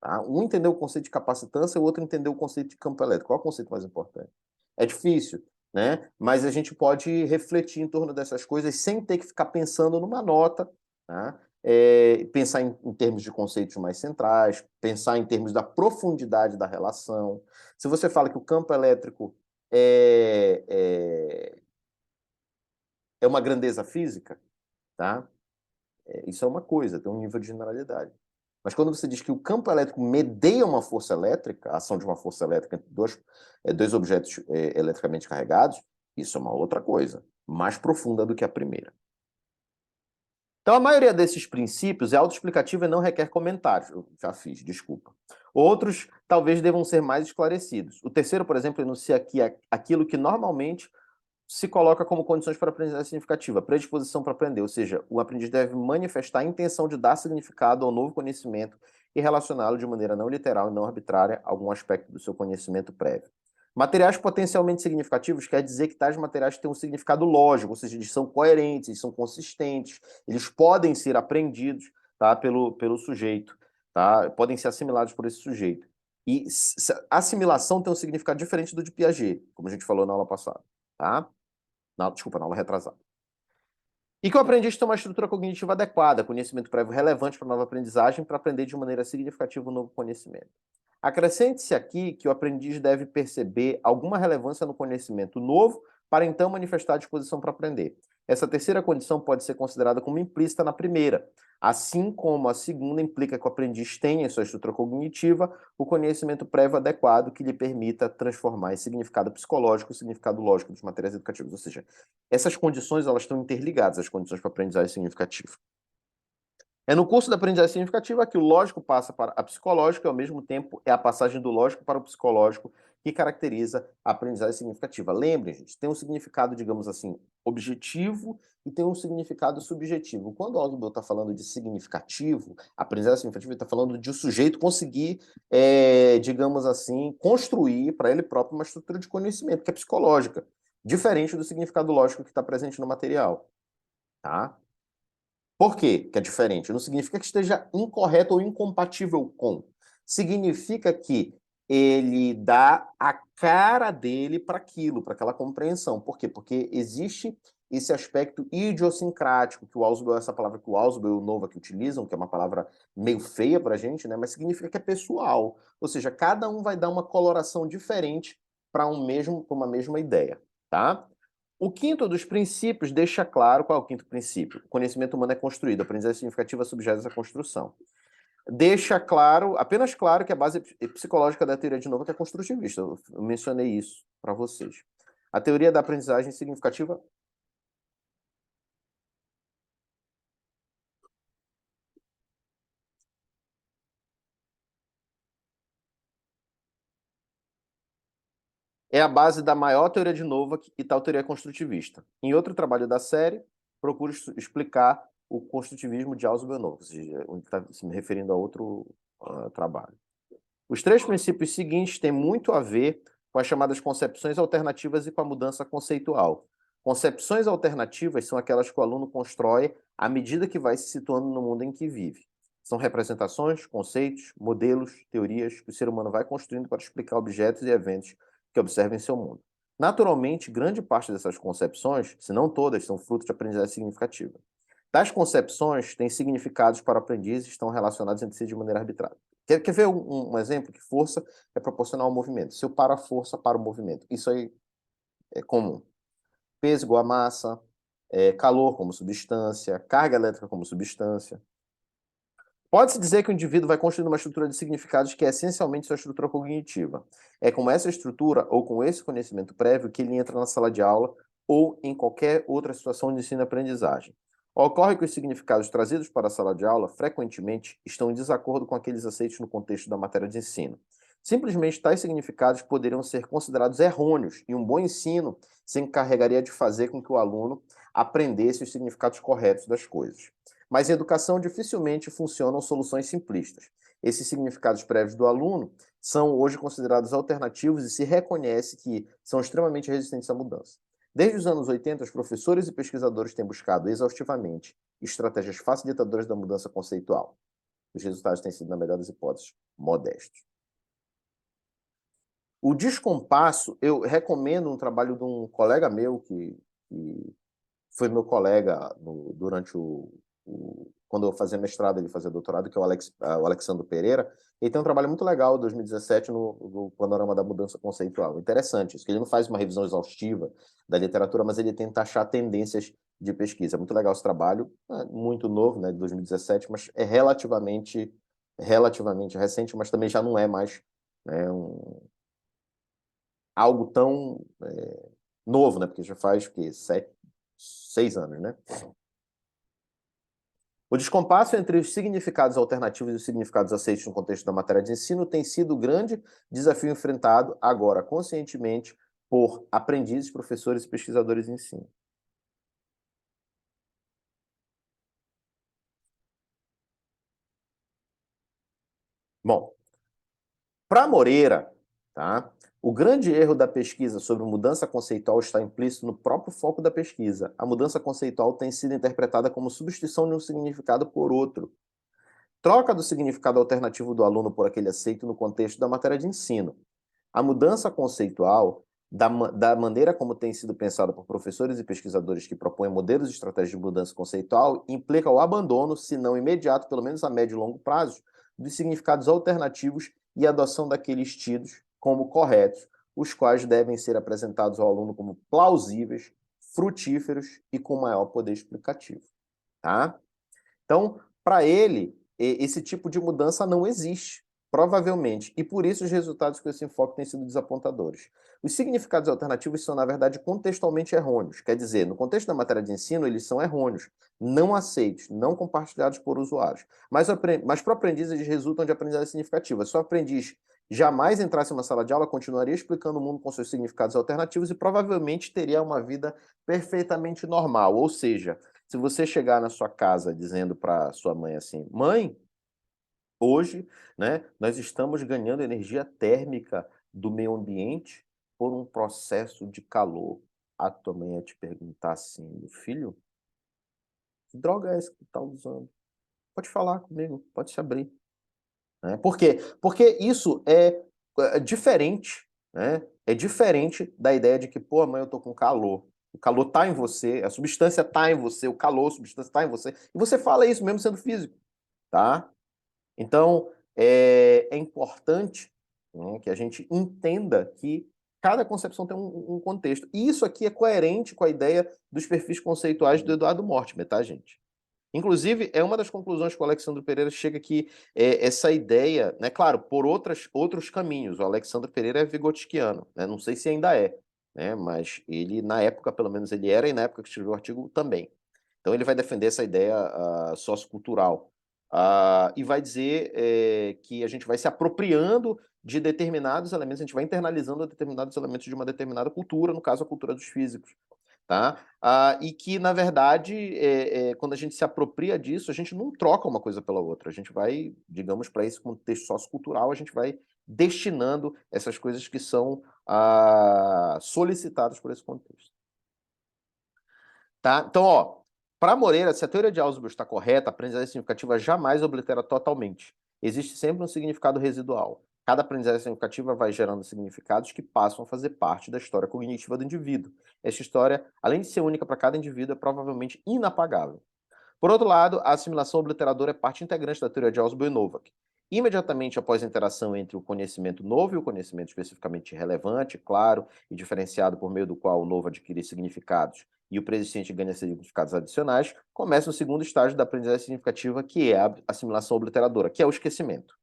Tá? Um entendeu o conceito de capacitância, o outro entendeu o conceito de campo elétrico. Qual é o conceito mais importante? É difícil, né? Mas a gente pode refletir em torno dessas coisas sem ter que ficar pensando numa nota, tá? Pensar em termos de conceitos mais centrais, pensar em termos da profundidade da relação. Se você fala que o campo elétrico é, é, é uma grandeza física, tá? Isso é uma coisa, tem um nível de generalidade. Mas quando você diz que o campo elétrico medeia uma força elétrica, a ação de uma força elétrica entre dois objetos eletricamente carregados, isso é uma outra coisa, mais profunda do que a primeira. Então, a maioria desses princípios é autoexplicativo e não requer comentários. Eu já fiz, desculpa. Outros talvez devam ser mais esclarecidos. O terceiro, por exemplo, enuncia aqui aquilo que normalmente se coloca como condições para aprendizagem significativa, predisposição para aprender, ou seja, o aprendiz deve manifestar a intenção de dar significado ao novo conhecimento e relacioná-lo de maneira não literal e não arbitrária a algum aspecto do seu conhecimento prévio. Materiais potencialmente significativos quer dizer que tais materiais têm um significado lógico, ou seja, eles são coerentes, eles são consistentes, eles podem ser aprendidos, tá, pelo sujeito, tá? Podem ser assimilados por esse sujeito. E assimilação tem um significado diferente do de Piaget, como a gente falou na aula passada, tá? Desculpa, na aula retrasada. E que o aprendiz tem uma estrutura cognitiva adequada, conhecimento prévio relevante para a nova aprendizagem, para aprender de maneira significativa o novo conhecimento. Acrescente-se aqui que o aprendiz deve perceber alguma relevância no conhecimento novo para então manifestar a disposição para aprender. Essa terceira condição pode ser considerada como implícita na primeira, assim como a segunda implica que o aprendiz tenha em sua estrutura cognitiva o conhecimento prévio adequado que lhe permita transformar em significado psicológico o significado lógico dos materiais educativos. Ou seja, essas condições elas estão interligadas, as condições para aprendizagem significativa. É no curso da aprendizagem significativa que o lógico passa para a psicológica e, ao mesmo tempo, é a passagem do lógico para o psicológico que caracteriza a aprendizagem significativa. Lembrem, gente, tem um significado, digamos assim, objetivo e tem um significado subjetivo. Quando o Ausubel está falando de significativo, a aprendizagem significativa está falando de o sujeito conseguir, digamos assim, construir para ele próprio uma estrutura de conhecimento que é psicológica, diferente do significado lógico que está presente no material, tá? Por quê que é diferente? Não significa que esteja incorreto ou incompatível com. Significa que ele dá a cara dele para aquilo, para aquela compreensão. Por quê? Porque existe esse aspecto idiosincrático, que o Ausubel, essa palavra que o Ausubel e o Nova que utilizam, que é uma palavra meio feia para a gente, né? Mas significa que é pessoal. Ou seja, cada um vai dar uma coloração diferente para uma mesma ideia, tá? O quinto dos princípios deixa claro qual é o quinto princípio. O conhecimento humano é construído, a aprendizagem significativa subjaz essa construção. Deixa claro, apenas claro, que a base psicológica da teoria de novo é construtivista. Eu mencionei isso para vocês. A teoria da aprendizagem significativa é a base da maior teoria de novo e tal teoria construtivista. Em outro trabalho da série, procuro explicar o construtivismo de Ausubel Novo, ou seja, está se me referindo a outro trabalho. Os três princípios seguintes têm muito a ver com as chamadas concepções alternativas e com a mudança conceitual. Concepções alternativas são aquelas que o aluno constrói à medida que vai se situando no mundo em que vive. São representações, conceitos, modelos, teorias que o ser humano vai construindo para explicar objetos e eventos que observa em seu mundo. Naturalmente, grande parte dessas concepções, se não todas, são fruto de aprendizagem significativa. Tais concepções têm significados para aprendizes e estão relacionados entre si de maneira arbitrária. Quer ver um exemplo? Que força é proporcional ao movimento. Se eu paro a força para o movimento, isso aí é comum. Peso igual a massa, calor como substância, carga elétrica como substância. Pode-se dizer que o indivíduo vai construindo uma estrutura de significados que é essencialmente sua estrutura cognitiva. É com essa estrutura ou com esse conhecimento prévio que ele entra na sala de aula ou em qualquer outra situação de ensino e aprendizagem. Ocorre que os significados trazidos para a sala de aula frequentemente estão em desacordo com aqueles aceitos no contexto da matéria de ensino. Simplesmente tais significados poderiam ser considerados errôneos e um bom ensino se encarregaria de fazer com que o aluno aprendesse os significados corretos das coisas. Mas em educação dificilmente funcionam soluções simplistas. Esses significados prévios do aluno são hoje considerados alternativos e se reconhece que são extremamente resistentes à mudança. Desde os anos 80, os professores e pesquisadores têm buscado exaustivamente estratégias facilitadoras da mudança conceitual. Os resultados têm sido, na melhor das hipóteses, modestos. O descompasso, eu recomendo um trabalho de um colega meu, que foi meu colega durante quando eu fazia mestrado, ele fazia doutorado, que é o Alexandre Pereira. Ele tem um trabalho muito legal, 2017, no Panorama da Mudança Conceitual. Interessante isso, que ele não faz uma revisão exaustiva da literatura, mas ele tenta achar tendências de pesquisa. É muito legal esse trabalho, muito novo, né, de 2017, mas é relativamente recente, mas também já não é mais, né, algo tão novo, né, porque já faz, o quê? 6 anos, né? O descompasso entre os significados alternativos e os significados aceitos no contexto da matéria de ensino tem sido o grande desafio enfrentado agora conscientemente por aprendizes, professores e pesquisadores de ensino. Bom, para Moreira, tá? O grande erro da pesquisa sobre mudança conceitual está implícito no próprio foco da pesquisa. A mudança conceitual tem sido interpretada como substituição de um significado por outro. Troca do significado alternativo do aluno por aquele aceito no contexto da matéria de ensino. A mudança conceitual, da maneira como tem sido pensada por professores e pesquisadores que propõem modelos e estratégias de mudança conceitual, implica o abandono, se não imediato, pelo menos a médio e longo prazo, dos significados alternativos e a adoção daqueles tidos como corretos, os quais devem ser apresentados ao aluno como plausíveis, frutíferos e com maior poder explicativo. Tá? Então, para ele, esse tipo de mudança não existe, provavelmente, e por isso os resultados com esse enfoque têm sido desapontadores. Os significados alternativos são, na verdade, contextualmente errôneos, quer dizer, no contexto da matéria de ensino, eles são errôneos, não aceitos, não compartilhados por usuários. Mas para o aprendiz, eles resultam de aprendizagem significativa. Se o aprendiz jamais entrasse em uma sala de aula, continuaria explicando o mundo com seus significados alternativos e provavelmente teria uma vida perfeitamente normal, ou seja, se você chegar na sua casa dizendo para sua mãe assim, mãe, hoje, né, nós estamos ganhando energia térmica do meio ambiente por um processo de calor. A tua mãe ia te perguntar assim, filho, que droga é essa que tu tá usando? Pode falar comigo, pode se abrir. Né? Por quê? Porque isso é diferente, né? É diferente da ideia de que, pô, mãe, eu tô com calor. O calor tá em você, a substância tá em você, o calor, a substância tá em você. E você fala isso mesmo sendo físico, tá? Então, é importante, né, que a gente entenda que cada concepção tem um contexto. E isso aqui é coerente com a ideia dos perfis conceituais do Eduardo Mortimer, tá, gente? Inclusive, é uma das conclusões que o Alexandre Pereira chega que essa ideia, né, claro, por outros caminhos. O Alexandre Pereira é vigotskiano, né, não sei se ainda é, né, mas ele, na época, pelo menos ele era, e na época que escreveu o artigo também. Então, ele vai defender essa ideia sociocultural e vai dizer que a gente vai se apropriando de determinados elementos, a gente vai internalizando determinados elementos de uma determinada cultura, no caso, a cultura dos físicos. Tá? E que, na verdade, quando a gente se apropria disso, a gente não troca uma coisa pela outra. A gente vai, digamos, para esse contexto sociocultural, a gente vai destinando essas coisas que são solicitadas por esse contexto. Tá? Então, ó, para Moreira, se a teoria de Ausubel está correta, a aprendizagem significativa jamais oblitera totalmente. Existe sempre um significado residual. Cada aprendizagem significativa vai gerando significados que passam a fazer parte da história cognitiva do indivíduo. Esta história, além de ser única para cada indivíduo, é provavelmente inapagável. Por outro lado, a assimilação obliteradora é parte integrante da teoria de Ausubel e Novak. Imediatamente após a interação entre o conhecimento novo e o conhecimento especificamente relevante, claro, e diferenciado por meio do qual o novo adquire significados e o preexistente ganha significados adicionais, começa o segundo estágio da aprendizagem significativa, que é a assimilação obliteradora, que é o esquecimento.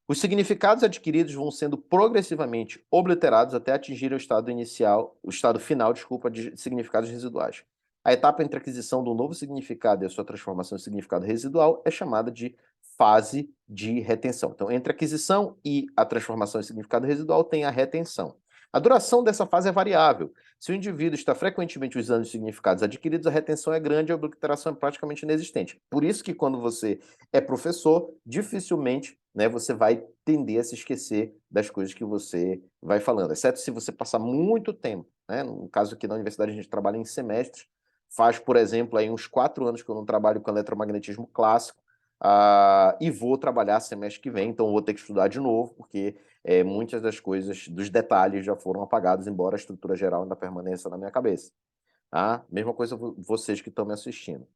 Os significados adquiridos vão sendo progressivamente obliterados até atingir o estado final, desculpa, de significados residuais. A etapa entre a aquisição do novo significado e a sua transformação em significado residual é chamada de fase de retenção. Então, entre a aquisição e a transformação em significado residual tem a retenção. A duração dessa fase é variável. Se o indivíduo está frequentemente usando os significados adquiridos, a retenção é grande e a obliteração é praticamente inexistente. Por isso que quando você é professor, dificilmente, né, você vai tender a se esquecer das coisas que você vai falando, exceto se você passar muito tempo, né? No caso aqui na universidade a gente trabalha em semestres, faz, por exemplo, aí uns 4 anos que eu não trabalho com eletromagnetismo clássico, e vou trabalhar semestre que vem, então vou ter que estudar de novo, porque muitas das coisas, dos detalhes já foram apagados, embora a estrutura geral ainda permaneça na minha cabeça. Tá? Mesma coisa vocês que estão me assistindo.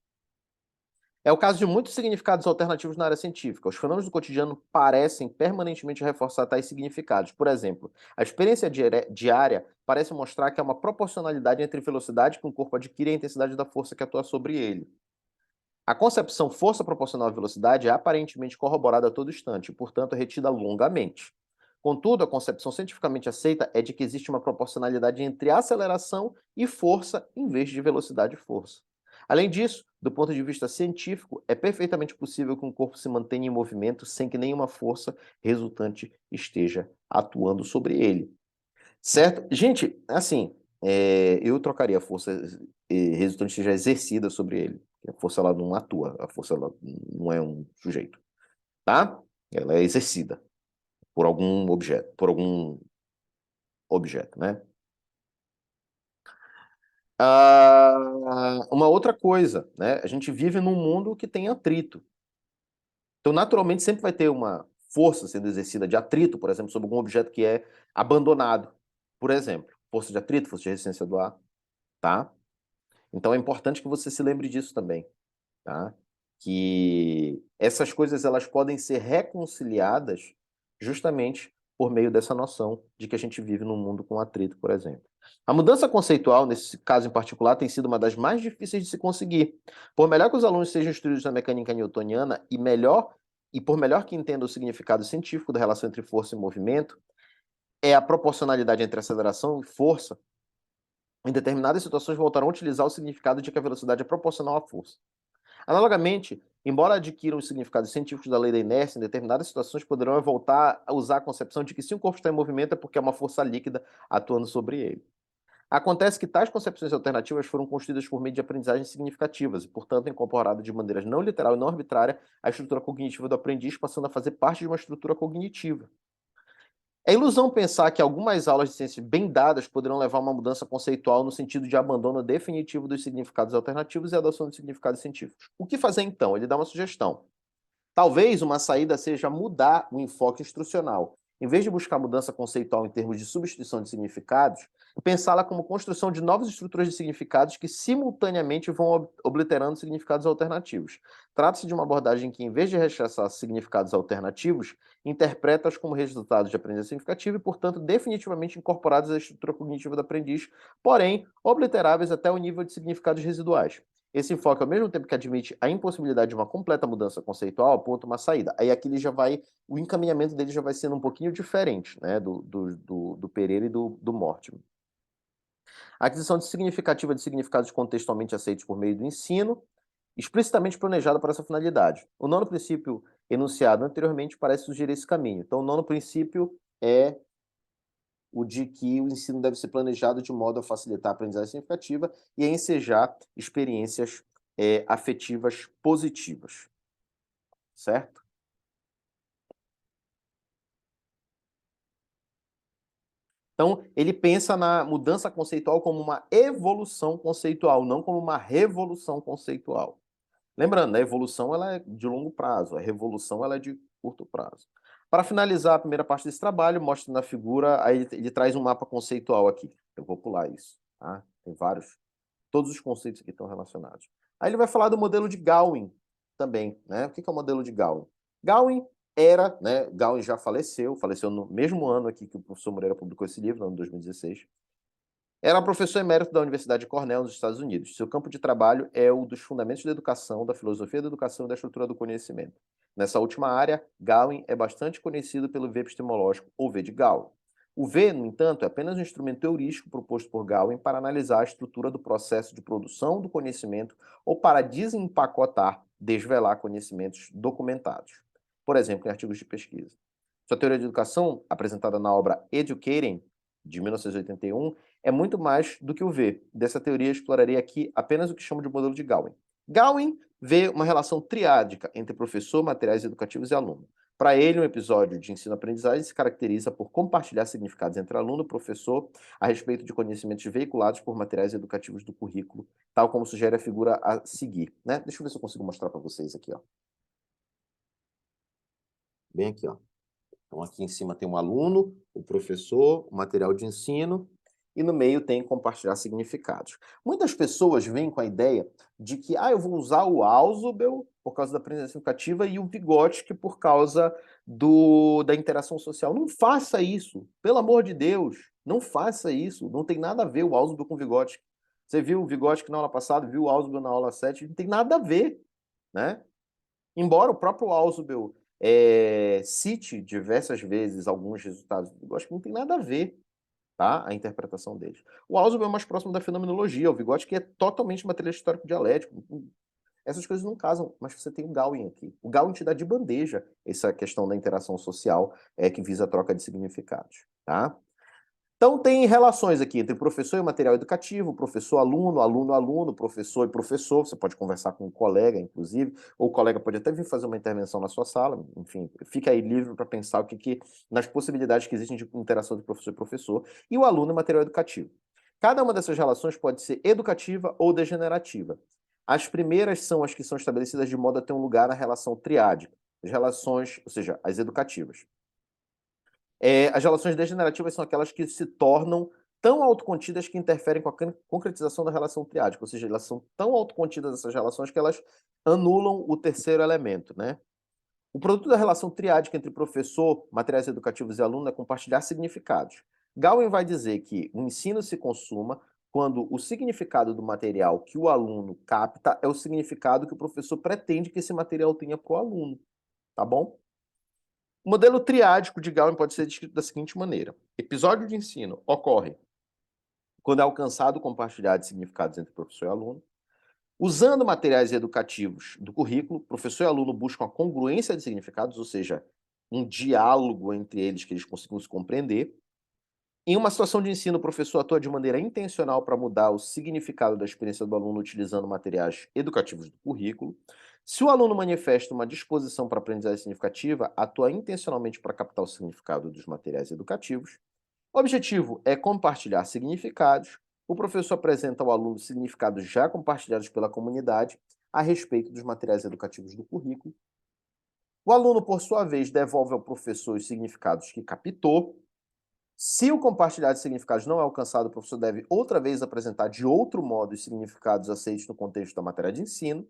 É o caso de muitos significados alternativos na área científica. Os fenômenos do cotidiano parecem permanentemente reforçar tais significados. Por exemplo, a experiência diária parece mostrar que há uma proporcionalidade entre a velocidade que um corpo adquire e a intensidade da força que atua sobre ele. A concepção força proporcional à velocidade é aparentemente corroborada a todo instante, e, portanto, é retida longamente. Contudo, a concepção cientificamente aceita é de que existe uma proporcionalidade entre aceleração e força em vez de velocidade e força. Além disso, do ponto de vista científico, é perfeitamente possível que um corpo se mantenha em movimento sem que nenhuma força resultante esteja atuando sobre ele. Certo? Gente, assim, eu trocaria a força resultante seja exercida sobre ele. A força ela não atua, a força ela não é um sujeito, tá? Ela é exercida por algum objeto, né? Uma outra coisa, né? A gente vive num mundo que tem atrito. Então, naturalmente, sempre vai ter uma força sendo exercida de atrito, por exemplo, sobre algum objeto que é abandonado. Por exemplo, força de atrito, força de resistência do ar, tá? Então é importante que você se lembre disso também, tá? Que essas coisas elas podem ser reconciliadas justamente por meio dessa noção de que a gente vive num mundo com atrito, por exemplo. A mudança conceitual, nesse caso em particular, tem sido uma das mais difíceis de se conseguir. Por melhor que os alunos sejam instruídos na mecânica newtoniana e por melhor que entendam o significado científico da relação entre força e movimento, é a proporcionalidade entre aceleração e força, em determinadas situações voltarão a utilizar o significado de que a velocidade é proporcional à força. Analogamente, embora adquiram os significados científicos da lei da inércia, em determinadas situações poderão voltar a usar a concepção de que se um corpo está em movimento é porque há uma força líquida atuando sobre ele. Acontece que tais concepções alternativas foram construídas por meio de aprendizagens significativas e, portanto, incorporadas de maneira não literal e não arbitrária à estrutura cognitiva do aprendiz, passando a fazer parte de uma estrutura cognitiva. É ilusão pensar que algumas aulas de ciência bem dadas poderão levar a uma mudança conceitual no sentido de abandono definitivo dos significados alternativos e adoção de significados científicos. O que fazer então? Ele dá uma sugestão. Talvez uma saída seja mudar o enfoque instrucional. Em vez de buscar mudança conceitual em termos de substituição de significados, pensá-la como construção de novas estruturas de significados que simultaneamente vão obliterando significados alternativos. Trata-se de uma abordagem que, em vez de rechaçar significados alternativos, interpreta-os como resultados de aprendizagem significativa e, portanto, definitivamente incorporados à estrutura cognitiva do aprendiz, porém obliteráveis até o nível de significados residuais. Esse enfoque, ao mesmo tempo que admite a impossibilidade de uma completa mudança conceitual, aponta uma saída. Aí aqui ele já vai, o encaminhamento dele já vai sendo um pouquinho diferente, né, do Pereira e do Mortimer. A aquisição significativa de significados contextualmente aceitos por meio do ensino, explicitamente planejada para essa finalidade. O nono princípio enunciado anteriormente parece sugerir esse caminho. Então, o nono princípio é o de que o ensino deve ser planejado de modo a facilitar a aprendizagem significativa e a ensejar experiências afetivas positivas, certo? Então, ele pensa na mudança conceitual como uma evolução conceitual, não como uma revolução conceitual. Lembrando, né, a evolução ela é de longo prazo, a revolução ela é de curto prazo. Para finalizar a primeira parte desse trabalho, mostra na figura, aí ele traz um mapa conceitual aqui. Eu vou pular isso, tá? Tem vários, todos os conceitos aqui estão relacionados. Aí ele vai falar do modelo de Gowin também, né? O que é o modelo de Gowin? Gowin era, né? Gowin já faleceu no mesmo ano aqui que o professor Moreira publicou esse livro, no ano de 2016. Era professor emérito da Universidade de Cornell, nos Estados Unidos. Seu campo de trabalho é o dos fundamentos da educação, da filosofia da educação e da estrutura do conhecimento. Nessa última área, Gowin é bastante conhecido pelo V epistemológico, ou V de Gowin. O V, no entanto, é apenas um instrumento heurístico proposto por Gowin para analisar a estrutura do processo de produção do conhecimento ou para desempacotar, desvelar conhecimentos documentados. Por exemplo, em artigos de pesquisa. Sua teoria de educação, apresentada na obra Educating, de 1981, é muito mais do que o V. Dessa teoria, explorarei aqui apenas o que chamo de modelo de Gowin. Gowin vê uma relação triádica entre professor, materiais educativos e aluno. Para ele, um episódio de ensino-aprendizagem se caracteriza por compartilhar significados entre aluno e professor a respeito de conhecimentos veiculados por materiais educativos do currículo, tal como sugere a figura a seguir, né? Deixa eu ver se eu consigo mostrar para vocês aqui, ó. Bem aqui, ó. Então, aqui em cima tem um aluno, o professor, o material de ensino, e no meio tem compartilhar significados. Muitas pessoas vêm com a ideia de que eu vou usar o Ausubel por causa da aprendizagem significativa e o Vygotsky por causa da interação social. Não faça isso, pelo amor de Deus, não faça isso. Não tem nada a ver o Ausubel com o Vygotsky. Você viu o Vygotsky na aula passada, viu o Ausubel na aula 7, não tem nada a ver, né? Embora o próprio Ausubel cite diversas vezes alguns resultados do Vygotsky, não tem nada a ver. tá? A interpretação deles. O Ausubel é mais próximo da fenomenologia, o Vygotsky é totalmente materialista histórico dialético. Essas coisas não casam, mas você tem o Gowin aqui. O Gowin te dá de bandeja essa questão da interação social que visa a troca de significados, tá? Então, tem relações aqui entre professor e material educativo, professor-aluno, aluno-aluno, professor e professor. Você pode conversar com um colega, inclusive, ou o colega pode até vir fazer uma intervenção na sua sala. Enfim, fica aí livre para pensar nas possibilidades que existem de interação de professor e professor. E o aluno e material educativo. Cada uma dessas relações pode ser educativa ou degenerativa. As primeiras são as que são estabelecidas de modo a ter um lugar na relação triádica. As relações, ou seja, as educativas. As relações degenerativas são aquelas que se tornam tão autocontidas que interferem com a concretização da relação triádica, ou seja, elas são tão autocontidas essas relações que elas anulam o terceiro elemento, né? O produto da relação triádica entre professor, materiais educativos e aluno é compartilhar significados. Gowin vai dizer que o ensino se consuma quando o significado do material que o aluno capta é o significado que o professor pretende que esse material tenha para o aluno, tá bom? O modelo triádico de Gowin pode ser descrito da seguinte maneira. Episódio de ensino ocorre quando é alcançado o compartilhar de significados entre professor e aluno. Usando materiais educativos do currículo, professor e aluno buscam a congruência de significados, ou seja, um diálogo entre eles que eles consigam se compreender. Em uma situação de ensino, o professor atua de maneira intencional para mudar o significado da experiência do aluno utilizando materiais educativos do currículo. Se o aluno manifesta uma disposição para aprendizagem significativa, atua intencionalmente para captar o significado dos materiais educativos. O objetivo é compartilhar significados. O professor apresenta ao aluno significados já compartilhados pela comunidade a respeito dos materiais educativos do currículo. O aluno, por sua vez, devolve ao professor os significados que captou. Se o compartilhar de significados não é alcançado, o professor deve outra vez apresentar de outro modo os significados aceitos no contexto da matéria de ensino.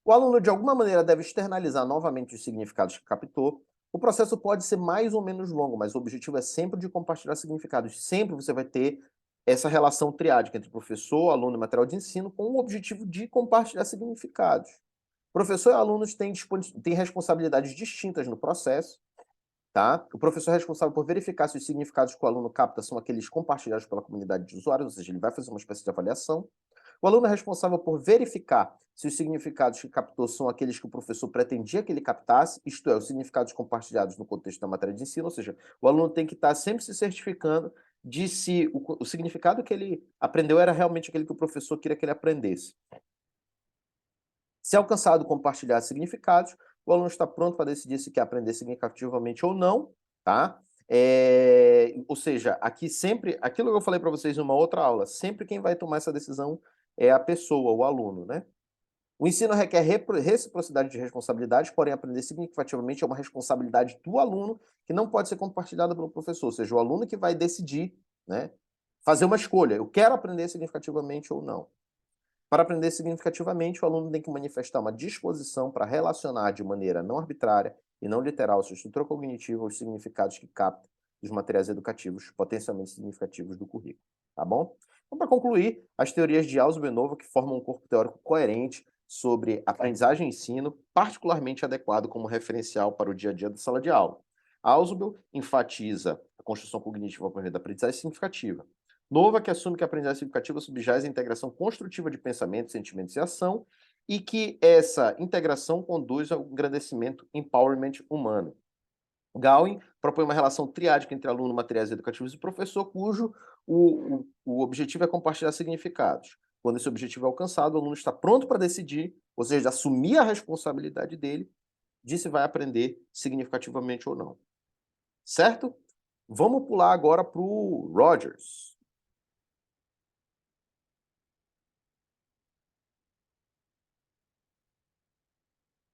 O aluno, de alguma maneira, deve externalizar novamente os significados que captou. O processo pode ser mais ou menos longo, mas o objetivo é sempre de compartilhar significados. Sempre você vai ter essa relação triádica entre professor, aluno e material de ensino com o objetivo de compartilhar significados. Professor e alunos têm responsabilidades distintas no processo. Tá? O professor é responsável por verificar se os significados que o aluno capta são aqueles compartilhados pela comunidade de usuários, ou seja, ele vai fazer uma espécie de avaliação. O aluno é responsável por verificar se os significados que captou são aqueles que o professor pretendia que ele captasse, isto é, os significados compartilhados no contexto da matéria de ensino, ou seja, o aluno tem que estar sempre se certificando de se o significado que ele aprendeu era realmente aquele que o professor queria que ele aprendesse. Se alcançado compartilhar significados, o aluno está pronto para decidir se quer aprender significativamente ou não, tá? Ou seja, aqui sempre, aquilo que eu falei para vocês em uma outra aula, sempre quem vai tomar essa decisão é a pessoa, o aluno, né? O ensino requer reciprocidade de responsabilidades, porém aprender significativamente é uma responsabilidade do aluno que não pode ser compartilhada pelo professor, ou seja, o aluno que vai decidir, né? Fazer uma escolha, eu quero aprender significativamente ou não. Para aprender significativamente, o aluno tem que manifestar uma disposição para relacionar de maneira não arbitrária e não literal sua estrutura cognitiva aos significados que capta dos materiais educativos potencialmente significativos do currículo. Tá bom? Então, para concluir, as teorias de Ausubel que formam um corpo teórico coerente sobre aprendizagem e ensino, particularmente adequado como referencial para o dia a dia da sala de aula. Ausubel enfatiza a construção cognitiva por meio da aprendizagem significativa. Nova, que assume que a aprendizagem significativa subjaz a integração construtiva de pensamentos, sentimentos e ação, e que essa integração conduz ao engrandecimento, empowerment humano. Gowin propõe uma relação triádica entre aluno, materiais educativos e professor, cujo o objetivo é compartilhar significados. Quando esse objetivo é alcançado, o aluno está pronto para decidir, ou seja, assumir a responsabilidade dele de se vai aprender significativamente ou não. Certo? Vamos pular agora para o Rogers.